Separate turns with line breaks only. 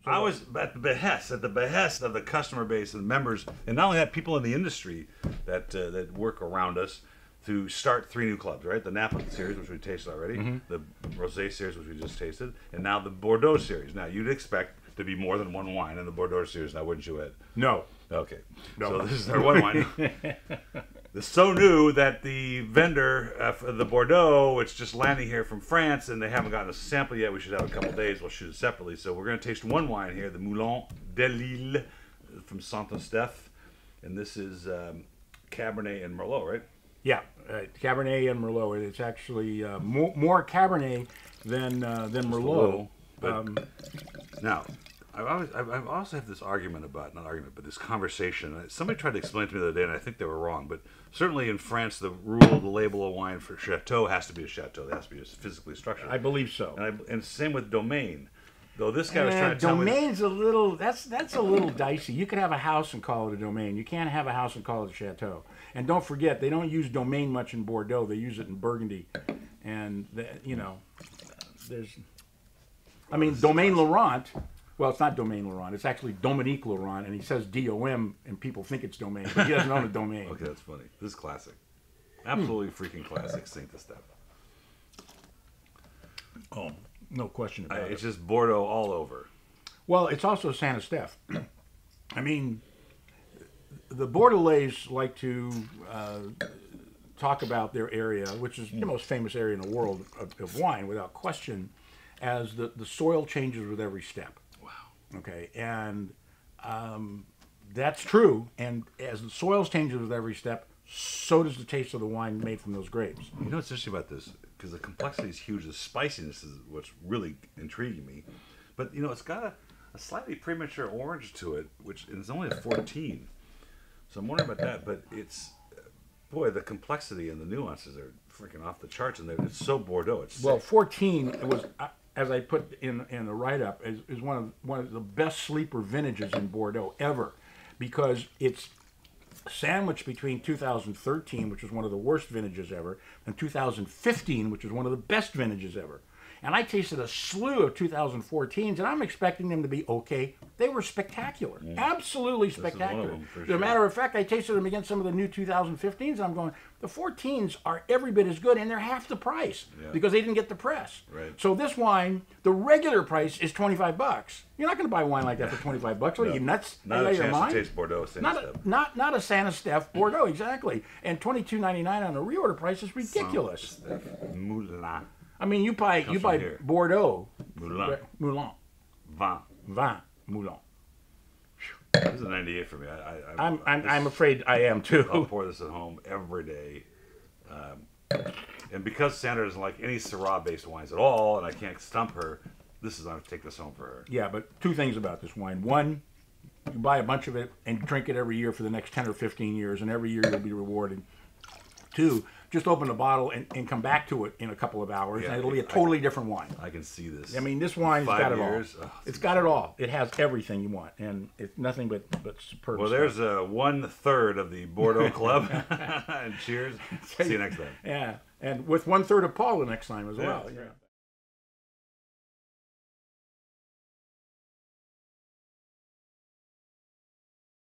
I was at the behest of the customer base and members, and not only that, people in the industry that work around us, to start 3 new clubs, right? The Napa Series, which we tasted already, the Rosé Series, which we just tasted, and now the Bordeaux Series. Now, you'd expect to be more than one wine in the Bordeaux Series, now wouldn't you, Ed?
No.
Okay.
No.
So this is our one wine. It's so new that the vendor for the Bordeaux, it's just landing here from France, and they haven't gotten a sample yet. We should have a couple days. We'll shoot it separately. So we're going to taste one wine here, the Moulin Delille from Saint-Estèphe, and this is Cabernet and Merlot, right?
Yeah, Cabernet and Merlot. It's actually more Cabernet than Merlot.
Now, I've also had this argument about, not argument, but this conversation. Somebody tried to explain to me the other day, and I think they were wrong. But certainly in France, the rule, the label of wine for Château has to be a Château. It has to be physically structured.
I believe so.
And same with Domaine. Though this guy was trying to tell me...
Domaine's a little, that's a little dicey. You can have a house and call it a domain. You can't have a house and call it a chateau. And don't forget, they don't use domain much in Bordeaux. They use it in Burgundy. And, there's... I mean, Domaine Laurent, well, it's not Domaine Laurent. It's actually Dominique Laurent, and he says D-O-M, and people think it's domain, but he doesn't own a domain.
Okay, that's funny. This is classic. Absolutely freaking classic Saint-Estèphe.
Oh, no question about it.
It's just Bordeaux all over.
Well, it's also Saint-Estèphe. I mean, the Bordelais like to talk about their area, which is the most famous area in the world of wine, without question, as the soil changes with every step.
Wow.
Okay, and that's true. And as the soil changes with every step, so does the taste of the wine made from those grapes.
You know what's interesting about this? Because the complexity is huge. The spiciness is what's really intriguing me. But, you know, it's got a slightly premature orange to it, which is only a 14. So I'm wondering about that. But it's, boy, the complexity and the nuances are freaking off the charts. And it's so Bordeaux. It's
well, 14, it was, as I put in the write-up, is one of the best sleeper vintages in Bordeaux ever. Because it's sandwiched between 2013, which was one of the worst vintages ever, and 2015, which was one of the best vintages ever. And I tasted a slew of 2014s, and I'm expecting them to be okay. They were spectacular, absolutely spectacular. As a matter of fact, I tasted them against some of the new 2015s, and I'm going, the 14s are every bit as good, and they're half the price because they didn't get the press.
Right.
So this wine, the regular price is $25. You're not going to buy wine like that for $25. What are you, nuts?
Not a chance to taste Bordeaux.
Not a Saint-Estèphe Bordeaux, exactly. And $22.99 on a reorder price is ridiculous.
Moulin.
I mean, you buy Bordeaux.
Moulin.
Moulin. Vin. Moulin.
This is a 98 for me.
I'm afraid I am too.
I'll pour this at home every day. And because Sandra doesn't like any Syrah-based wines at all, and I can't stump her, I'm going to take this home for her.
Yeah, but 2 things about this wine. One, you buy a bunch of it and drink it every year for the next 10 or 15 years, and every year you'll be rewarded. 2, just open the bottle and come back to it in a couple of hours, and it'll be a totally different wine.
I can see this.
I mean, this wine's got it all.
Oh,
it's got it all. It has everything you want, and it's nothing but superb
Well,
stuff.
there's 1/3 of the Bordeaux Club. And cheers. See you next time.
Yeah, and with 1/3 of Paul the next time as well.
Yeah.
Yeah.